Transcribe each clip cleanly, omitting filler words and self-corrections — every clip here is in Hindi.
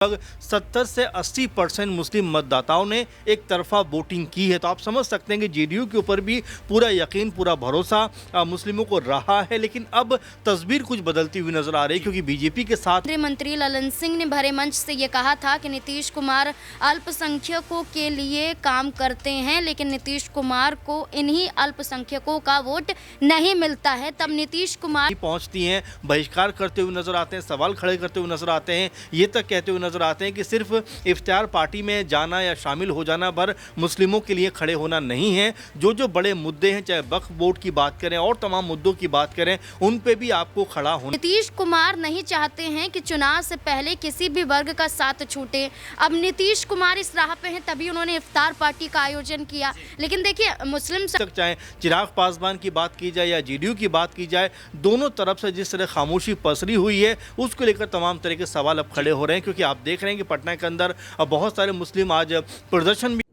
लगभग 70 से 80% मुस्लिम मतदाताओं ने एक तरफा वोटिंग की है। तो आप समझ सकते हैं कि जेडीयू के ऊपर भी पूरा यकीन, पूरा भरोसा मुस्लिमों को रहा है। लेकिन अब तस्वीर कुछ बदलती हुई नजर आ रही है, क्योंकि बीजेपी के साथ केंद्रीय मंत्री ललन सिंह ने भरे मंच से ये कहा था कि नीतीश कुमार अल्पसंख्यकों के लिए काम करते हैं, लेकिन नीतीश कुमार को इन्हीं अल्पसंख्यकों का वोट नहीं मिलता है। तब नीतीश कुमार पहुंचती हैं, बहिष्कार करते हुए नजर आते हैं, सवाल खड़े करते हुए नजर आते हैं, ये तक कहते हुए नजर आते हैं कि सिर्फ इफ्तार पार्टी में जाना या शामिल हो जाना पर मुस्लिमों के लिए खड़े होना नहीं है। जो बड़े मुद्दे हैं, चाहे वक्फ बोर्ड की बात करें और तमाम मुद्दों की बात करें, उन पे भी आपको खड़ा होना। नीतीश कुमार नहीं चाहते हैं कि चुनाव से पहले किसी भी वर्ग का साथ छूटे। अब नीतीश कुमार इस राह पे हैं, तभी उन्होंने इफ्तार पार्टी का आयोजन किया। लेकिन देखिए, मुस्लिम चाहे चिराग पासवान की बात की जाए या जेडीयू की बात की जाए, दोनों तरफ से जिस तरह खामोशी पसरी हुई है, उसको लेकर तमाम तरह के सवाल अब खड़े हो रहे हैं। क्योंकि आप देख रहे हैं कि पटना के अंदर बहुत सारे मुस्लिम आज प्रदर्शन भी।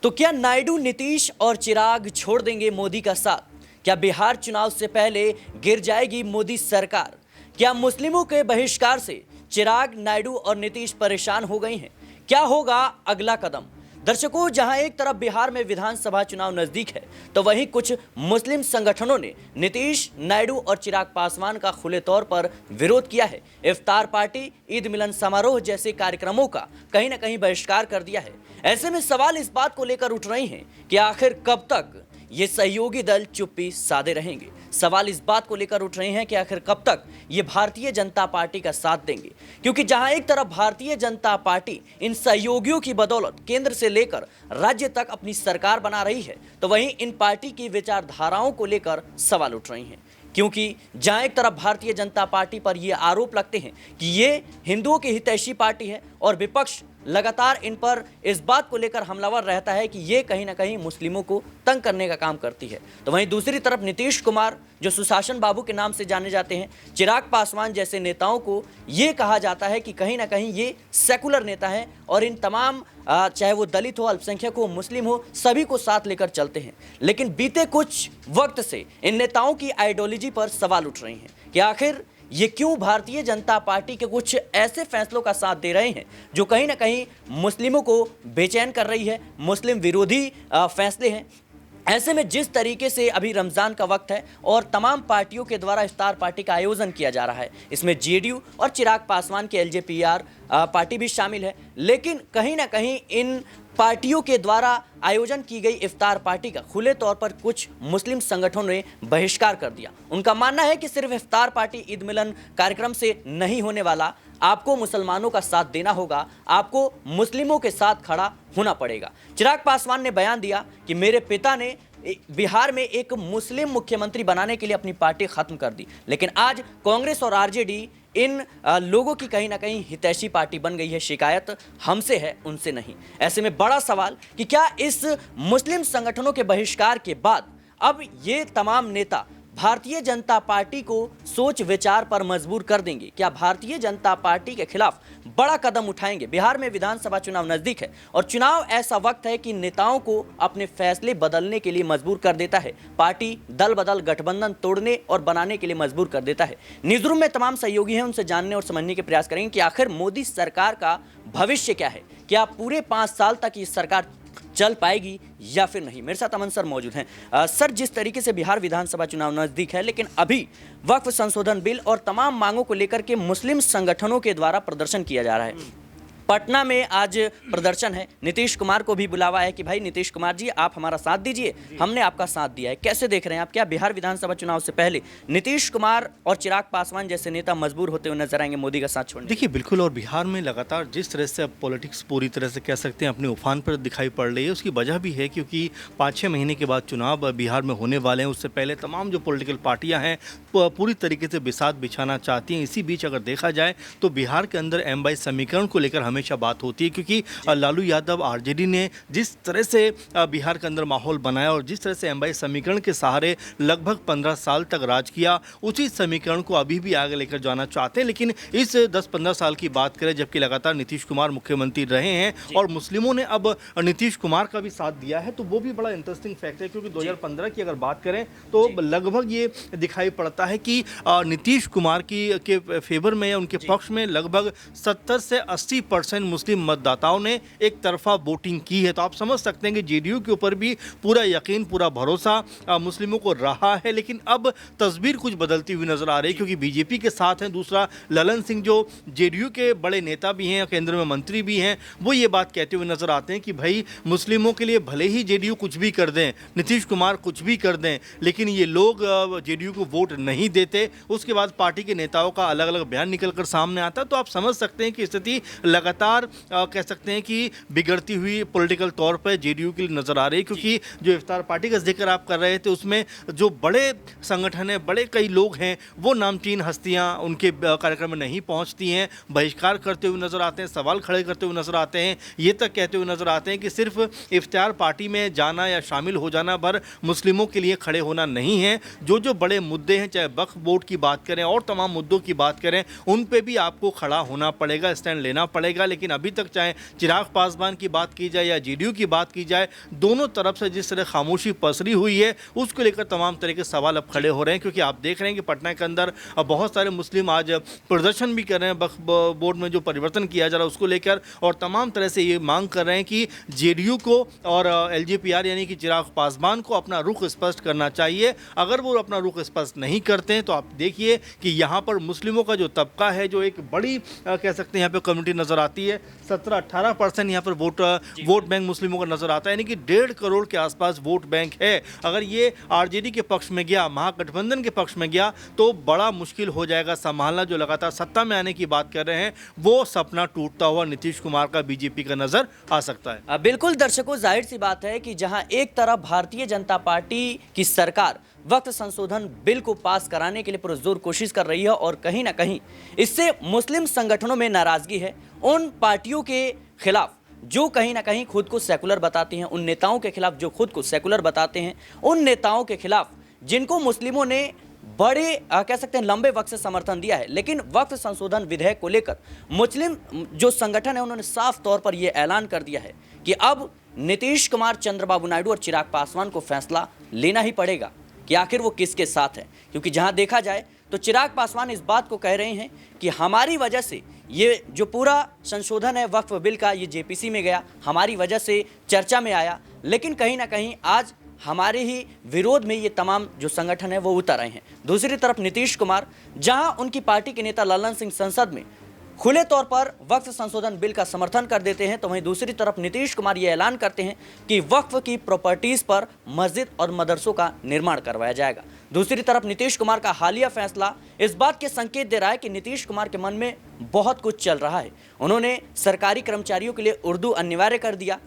तो क्या नायडू, नीतीश और चिराग छोड़ देंगे मोदी का साथ? क्या बिहार चुनाव से पहले गिर जाएगी मोदी सरकार? क्या मुस्लिमों के बहिष्कार से चिराग, नायडू और नीतीश परेशान हो गए हैं? क्या होगा अगला कदम? दर्शकों, जहां एक तरफ बिहार में विधानसभा चुनाव नजदीक है, तो वहीं कुछ मुस्लिम संगठनों ने नीतीश, नायडू और चिराग पासवान का खुले तौर पर विरोध किया है। इफ्तार पार्टी, ईद मिलन समारोह जैसे कार्यक्रमों का कहीं न कहीं बहिष्कार कर दिया है। ऐसे में सवाल इस बात को लेकर उठ रहे हैं कि आखिर कब तक ये सहयोगी दल चुप्पी साधे रहेंगे। सवाल इस बात को लेकर उठ रहे हैं कि आखिर कब तक ये भारतीय जनता पार्टी का साथ देंगे, क्योंकि जहां एक तरफ भारतीय जनता पार्टी इन सहयोगियों की बदौलत केंद्र से लेकर राज्य तक अपनी सरकार बना रही है, तो वहीं इन पार्टी की विचारधाराओं को लेकर सवाल उठ रहे हैं। क्योंकि जहां एक तरफ भारतीय जनता पार्टी पर ये आरोप लगते हैं कि ये हिंदुओं की हितैषी पार्टी है, और विपक्ष लगातार इन पर इस बात को लेकर हमलावर रहता है कि ये कहीं ना कहीं मुस्लिमों को तंग करने का काम करती है, तो वहीं दूसरी तरफ नीतीश कुमार, जो सुशासन बाबू के नाम से जाने जाते हैं, चिराग पासवान जैसे नेताओं को ये कहा जाता है कि कहीं ना कहीं ये सेकुलर नेता हैं और इन तमाम चाहे वो दलित हो, अल्पसंख्यक हो, मुस्लिम हो, सभी को साथ लेकर चलते हैं। लेकिन बीते कुछ वक्त से इन नेताओं की आइडियोलॉजी पर सवाल उठ रहे हैं कि आखिर ये क्यों भारतीय जनता पार्टी के कुछ ऐसे फैसलों का साथ दे रहे हैं जो कहीं ना कहीं मुस्लिमों को बेचैन कर रही है, मुस्लिम विरोधी फैसले हैं। ऐसे में जिस तरीके से अभी रमज़ान का वक्त है और तमाम पार्टियों के द्वारा इफ्तार पार्टी का आयोजन किया जा रहा है, इसमें जेडीयू और चिराग पासवान की एलजेपीआर पार्टी भी शामिल है, लेकिन कहीं ना कहीं इन पार्टियों के द्वारा आयोजन की गई इफ्तार पार्टी का खुले तौर पर कुछ मुस्लिम संगठनों ने बहिष्कार कर दिया। उनका मानना है कि सिर्फ इफ्तार पार्टी, ईद मिलन कार्यक्रम से नहीं होने वाला, आपको मुसलमानों का साथ देना होगा, आपको मुस्लिमों के साथ खड़ा होना पड़ेगा। चिराग पासवान ने बयान दिया कि मेरे पिता ने बिहार में एक मुस्लिम मुख्यमंत्री बनाने के लिए अपनी पार्टी खत्म कर दी, लेकिन आज कांग्रेस और आरजेडी इन लोगों की कहीं ना कहीं हितैषी पार्टी बन गई है। शिकायत हमसे है, उनसे नहीं। ऐसे में बड़ा सवाल कि क्या इस मुस्लिम संगठनों के बहिष्कार के बाद अब ये तमाम नेता भारतीय जनता पार्टी को सोच विचार पर मजबूर कर देंगे? क्या भारतीय जनता पार्टी के खिलाफ बड़ा कदम उठाएंगे? बिहार में विधानसभा चुनाव नजदीक है और चुनाव ऐसा वक्त है कि नेताओं को अपने फैसले बदलने के लिए मजबूर कर देता है। पार्टी दल बदल, गठबंधन तोड़ने और बनाने के लिए मजबूर कर देता है। न्यूज़रूम में तमाम सहयोगी हैं, उनसे जानने और समझने के प्रयास करेंगे कि आखिर मोदी सरकार का भविष्य क्या है। क्या पूरे 5 साल तक ये सरकार चल पाएगी या फिर नहीं? मेरे साथ अमन सर मौजूद हैं। सर, जिस तरीके से बिहार विधानसभा चुनाव नजदीक है, लेकिन अभी वक्फ संशोधन बिल और तमाम मांगों को लेकर के मुस्लिम संगठनों के द्वारा प्रदर्शन किया जा रहा है। पटना में आज प्रदर्शन है, नीतीश कुमार को भी बुलावा है कि भाई नीतीश कुमार जी, आप हमारा साथ दीजिए, हमने आपका साथ दिया है। कैसे देख रहे हैं आप? क्या बिहार विधानसभा चुनाव से पहले नीतीश कुमार और चिराग पासवान जैसे नेता मजबूर होते हुए नजर आएंगे मोदी का साथ छोड़ने? देखिए, बिल्कुल। और बिहार में लगातार जिस तरह से अब पॉलिटिक्स पूरी तरह से कह सकते हैं अपने उफान पर दिखाई पड़ रही है, उसकी वजह भी है क्योंकि 5-6 महीने के बाद चुनाव बिहार में होने वाले हैं। उससे पहले तमाम जो पॉलिटिकल पार्टियां हैं पूरी तरीके से बिसात बिछाना चाहती हैं। इसी बीच अगर देखा जाए तो बिहार के अंदर एमवाई समीकरण को लेकर हमें हमेशा बात होती है, क्योंकि लालू यादव आरजेडी ने जिस तरह से बिहार के अंदर माहौल बनाया और जिस तरह से एमवाई समीकरण के सहारे लगभग 15 साल तक राज किया, उसी समीकरण को अभी भी आगे लेकर जाना चाहते हैं। लेकिन इस 10-15 साल की बात करें, जबकि लगातार नीतीश कुमार मुख्यमंत्री रहे हैं और मुस्लिमों ने अब नीतीश कुमार का भी साथ दिया है, तो वो भी बड़ा इंटरेस्टिंग फैक्ट है। क्योंकि 2015 की अगर बात करें तो लगभग ये दिखाई पड़ता है कि नीतीश कुमार के फेवर में या उनके पक्ष में लगभग 70 से 80% मुस्लिम मतदाताओं ने एक तरफा वोटिंग की है। तो आप समझ सकते हैं कि जेडीयू के ऊपर भी पूरा यकीन, पूरा भरोसा मुस्लिमों को रहा है। लेकिन अब तस्वीर कुछ बदलती हुई नजर आ रही है, क्योंकि बीजेपी के साथ हैं। दूसरा, ललन सिंह जो जेडीयू के बड़े नेता भी हैं, केंद्र में मंत्री भी हैं, वो ये बात कहते हुए नजर आते हैं कि भाई मुस्लिमों के लिए भले ही जेडीयू कुछ भी कर दें, नीतीश कुमार कुछ भी कर दें, लेकिन ये लोग जेडीयू को वोट नहीं देते। उसके बाद पार्टी के नेताओं का अलग अलग बयान निकलकर सामने आता है। तो आप समझ सकते हैं कि स्थिति लगातार कह सकते हैं कि बिगड़ती हुई पॉलिटिकल तौर पर जेडीयू के लिए नजर आ रही है। क्योंकि जो इफ्तार पार्टी का जिक्र आप कर रहे थे, उसमें जो बड़े संगठन हैं, बड़े कई लोग हैं, वो नामचीन हस्तियां उनके कार्यक्रम में नहीं पहुंचती हैं, बहिष्कार करते हुए नजर आते हैं, सवाल खड़े करते हुए नजर आते हैं, ये तक कहते हुए नजर आते हैं कि सिर्फ इफ्तार पार्टी में जाना या शामिल हो जाना भर मुस्लिमों के लिए खड़े होना नहीं है। जो बड़े मुद्दे हैं, चाहे वक्फ बोर्ड की बात करें और तमाम मुद्दों की बात करें, उन पे भी आपको खड़ा होना पड़ेगा, स्टैंड लेना पड़ेगा। लेकिन अभी तक चाहे चिराग पासवान की बात की जाए या जेडीयू की बात की जाए, दोनों तरफ से जिस तरह खामोशी पसरी हुई है, उसको लेकर तमाम तरह के सवाल अब खड़े हो रहे हैं। क्योंकि आप देख रहे हैं कि पटना के अंदर बहुत सारे मुस्लिम आज प्रदर्शन भी कर रहे हैं वक्फ बोर्ड में जो परिवर्तन किया जा रहा है उसको लेकर, और तमाम तरह से ये मांग कर रहे हैं कि जेडीयू को और एलजेपीआर यानी कि चिराग पासवान को अपना रुख स्पष्ट करना चाहिए। अगर वो अपना रुख स्पष्ट नहीं करते हैं तो आप देखिए कि यहाँ पर मुस्लिमों का जो तबका है, जो एक बड़ी कह सकते हैं यहाँ पे कम्युनिटी नज़र आती है, 17-18% यहाँ पर वोट बैंक मुस्लिमों का नज़र आता है, यानी कि 1.5 करोड़ के आसपास वोट बैंक है। अगर ये आरजेडी के पक्ष में गया, महागठबंधन के पक्ष में गया, तो बड़ा मुश्किल हो जाएगा संभालना। जो लगातार सत्ता में आने की बात कर रहे हैं, वो सपना टूटता हुआ नीतीश कुमार का बीजेपी का नज़र आ सकता है। बिल्कुल दर्शकों, जाहिर सी बात है कि जहां एक तरफ भारतीय जनता पार्टी की सरकार वक्त संशोधन बिल को पास कराने के लिए पुरजोर कोशिश कर रही है और कहीं ना कहीं इससे मुस्लिम संगठनों में नाराजगी है, उन पार्टियों के खिलाफ जो कहीं ना कहीं खुद को सेकुलर बताते हैं, उन नेताओं के खिलाफ जो खुद को सेकुलर बताते हैं, उन नेताओं के खिलाफ जिनको मुस्लिमों ने बड़े कह सकते हैं लंबे वक्त से समर्थन दिया है। लेकिन वक्त संशोधन विधेयक को लेकर मुस्लिम जो संगठन है, उन्होंने साफ तौर पर यह ऐलान कर दिया है कि अब नीतीश कुमार, चंद्रबाबू नायडू और चिराग पासवान को फैसला लेना ही पड़ेगा कि आखिर वो किसके साथ है। क्योंकि जहां देखा जाए तो चिराग पासवान इस बात को कह रहे हैं कि हमारी वजह से ये जो पूरा संशोधन है वक्फ बिल का, ये जेपीसी में गया, हमारी वजह से चर्चा में आया। लेकिन कहीं ना कहीं आज हमारे ही विरोध में ये तमाम जो संगठन है वो उतर आए हैं। दूसरी तरफ नीतीश कुमार, जहां उनकी पार्टी के नेता ललन सिंह संसद में खुले तौर पर वक्फ संशोधन बिल का समर्थन कर देते हैं, तो वहीं दूसरी तरफ नीतीश कुमार ये ऐलान करते हैं कि वक्फ की प्रॉपर्टीज पर मस्जिद और मदरसों का निर्माण करवाया जाएगा। दूसरी तरफ नीतीश कुमार का हालिया फैसला इस बात के संकेत दे रहा है कि नीतीश कुमार के मन में बहुत कुछ चल रहा है। उन्होंने सरकारी कर्मचारियों के लिए उर्दू अनिवार्य कर दिया,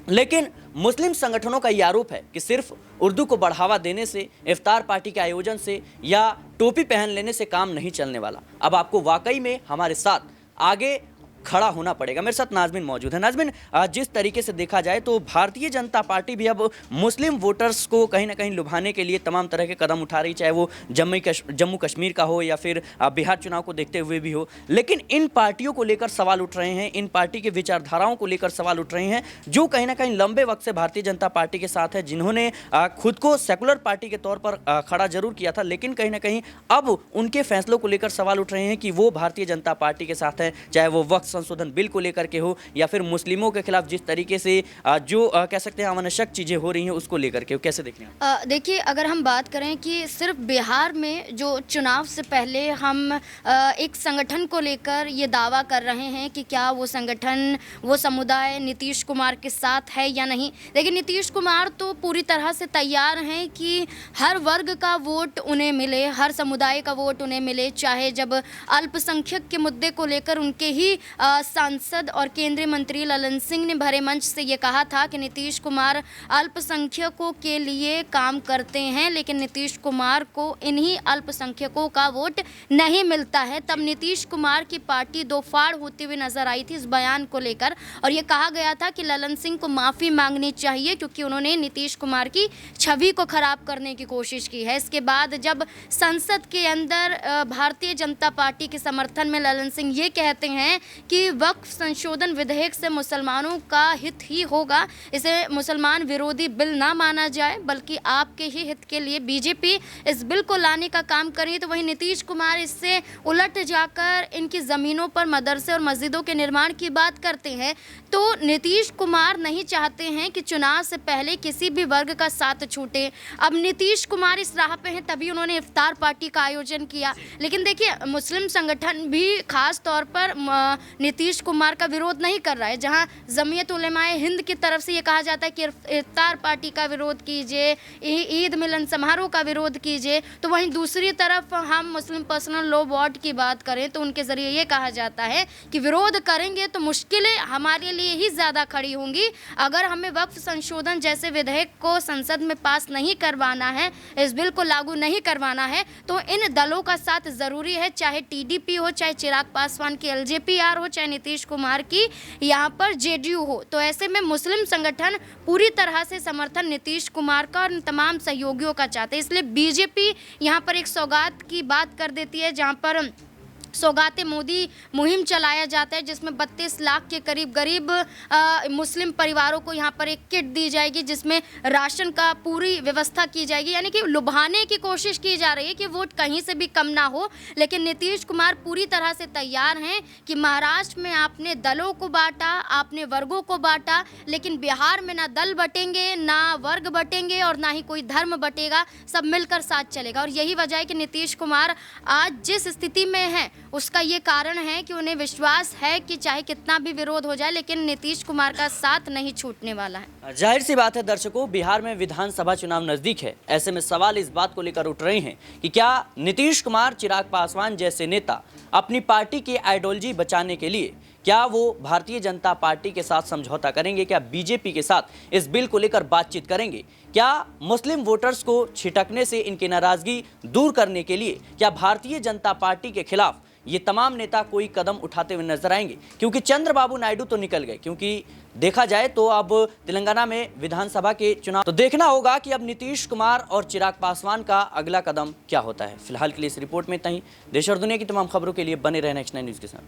लेकिन मुस्लिम संगठनों का यह आरोप है कि सिर्फ उर्दू को बढ़ावा देने से, इफ्तार पार्टी के आयोजन से या टोपी पहन लेने से काम नहीं चलने वाला। अब आपको वाकई में हमारे साथ आगे खड़ा होना पड़ेगा। मेरे साथ नाजमिन मौजूद है। नाजमिन, जिस तरीके से देखा जाए तो भारतीय जनता पार्टी भी अब मुस्लिम वोटर्स को कहीं ना कहीं लुभाने के लिए तमाम तरह के कदम उठा रही, चाहे वो जम्मू कश्मीर का हो या फिर बिहार चुनाव को देखते हुए भी हो। लेकिन इन पार्टियों को लेकर सवाल उठ रहे हैं, इन पार्टी के विचारधाराओं को लेकर सवाल उठ रहे हैं, जो कहीं ना कहीं लंबे वक्त से भारतीय जनता पार्टी के साथ है, जिन्होंने खुद को सेकुलर पार्टी के तौर पर खड़ा जरूर किया था, लेकिन कहीं ना कहीं अब उनके फैसलों को लेकर सवाल उठ रहे हैं कि वो भारतीय जनता पार्टी के साथ है, चाहे वो वक्त संशोधन बिल को लेकर के हो या फिर मुस्लिमों के खिलाफ जिस तरीके से जो कह सकते हैं अनावश्यक चीजें हो रही हैं उसको लेकर के। कैसे देखने हैं? देखिए, अगर हम बात करें कि सिर्फ बिहार में जो चुनाव से पहले हम एक संगठन को लेकर ये दावा कर रहे हैं कि क्या वो संगठन, वो समुदाय नीतीश कुमार के साथ है या नहीं। लेकिन नीतीश कुमार तो पूरी तरह से तैयार हैं कि हर वर्ग का वोट उन्हें मिले, हर समुदाय का वोट उन्हें मिले, चाहे जब अल्पसंख्यक के मुद्दे को लेकर उनके ही सांसद और केंद्रीय मंत्री ललन सिंह ने भरे मंच से ये कहा था कि नीतीश कुमार अल्पसंख्यकों के लिए काम करते हैं, लेकिन नीतीश कुमार को इन्हीं अल्पसंख्यकों का वोट नहीं मिलता है। तब नीतीश कुमार की पार्टी दो फाड़ होती हुई नजर आई थी इस बयान को लेकर, और ये कहा गया था कि ललन सिंह को माफ़ी मांगनी चाहिए क्योंकि उन्होंने नीतीश कुमार की छवि को खराब करने की कोशिश की है। इसके बाद जब संसद के अंदर भारतीय जनता पार्टी के समर्थन में ललन सिंह ये कहते हैं कि वक्फ संशोधन विधेयक से मुसलमानों का हित ही होगा, इसे मुसलमान विरोधी बिल ना माना जाए बल्कि आपके ही हित के लिए बीजेपी इस बिल को लाने का काम करें, तो वहीं नीतीश कुमार इससे उलट जाकर इनकी ज़मीनों पर मदरसे और मस्जिदों के निर्माण की बात करते हैं। तो नीतीश कुमार नहीं चाहते हैं कि चुनाव से पहले किसी भी वर्ग का साथ छूटे। अब नीतीश कुमार इस राह पे हैं, तभी उन्होंने इफ्तार पार्टी का आयोजन किया। लेकिन देखिए, मुस्लिम संगठन भी खास तौर पर नीतीश कुमार का विरोध नहीं कर रहा है। जहां जमीयत उलेमाए हिंद की तरफ से ये कहा जाता है कि इफ्तार पार्टी का विरोध कीजिए, ईद मिलन समारोह का विरोध कीजिए, तो वहीं दूसरी तरफ हम मुस्लिम पर्सनल लॉ बोर्ड की बात करें तो उनके ज़रिए ये कहा जाता है कि विरोध करेंगे तो मुश्किलें हमारे लिए ही ज़्यादा खड़ी होंगी। अगर हमें वक्फ संशोधन जैसे विधेयक को संसद में पास नहीं करवाना है, इस बिल को लागू नहीं करवाना है, तो इन दलों का साथ ज़रूरी है, चाहे टीडीपी हो, चाहे चिराग पासवान की एलजेपीआर हो, चाहे नीतीश कुमार की यहाँ पर जेडीयू हो। तो ऐसे में मुस्लिम संगठन पूरी तरह से समर्थन नीतीश कुमार का और तमाम सहयोगियों का चाहते हैं। इसलिए बीजेपी यहाँ पर एक सौगात की बात कर देती है, जहाँ पर सौगाते मोदी मुहिम चलाया जाता है, जिसमें 32 लाख के करीब गरीब मुस्लिम परिवारों को यहाँ पर एक किट दी जाएगी, जिसमें राशन का पूरी व्यवस्था की जाएगी। यानी कि लुभाने की कोशिश की जा रही है कि वोट कहीं से भी कम ना हो। लेकिन नीतीश कुमार पूरी तरह से तैयार हैं कि महाराष्ट्र में आपने दलों को बांटा, आपने वर्गों को बांटा, लेकिन बिहार में ना दल बटेंगे, ना वर्ग बटेंगे और ना ही कोई धर्म बटेगा, सब मिलकर साथ चलेगा। और यही वजह है कि नीतीश कुमार आज जिस स्थिति में है उसका ये कारण है कि उन्हें विश्वास है कि चाहे कितना भी विरोध हो जाए, लेकिन नीतीश कुमार का साथ नहीं छूटने वाला है। जाहिर सी बात है दर्शकों, बिहार में विधानसभा चुनाव नजदीक है। ऐसे में सवाल इस बात को लेकर उठ रहे हैं कि क्या नीतीश कुमार, चिराग पासवान जैसे नेता अपनी पार्टी की आइडियोलॉजी बचाने के लिए क्या वो भारतीय जनता पार्टी के साथ समझौता करेंगे? क्या बीजेपी के साथ इस बिल को लेकर बातचीत करेंगे? क्या मुस्लिम वोटर्स को छिटकने से इनकी नाराजगी दूर करने के लिए क्या भारतीय जनता पार्टी के खिलाफ ये तमाम नेता कोई कदम उठाते हुए नजर आएंगे? क्योंकि चंद्रबाबू नायडू तो निकल गए, क्योंकि देखा जाए तो अब तेलंगाना में विधानसभा के चुनाव, तो देखना होगा कि अब नीतीश कुमार और चिराग पासवान का अगला कदम क्या होता है। फिलहाल के लिए इस रिपोर्ट में इतना ही। देश और दुनिया की तमाम खबरों के लिए बने रहना नेक्स्ट 9 न्यूज़ के साथ।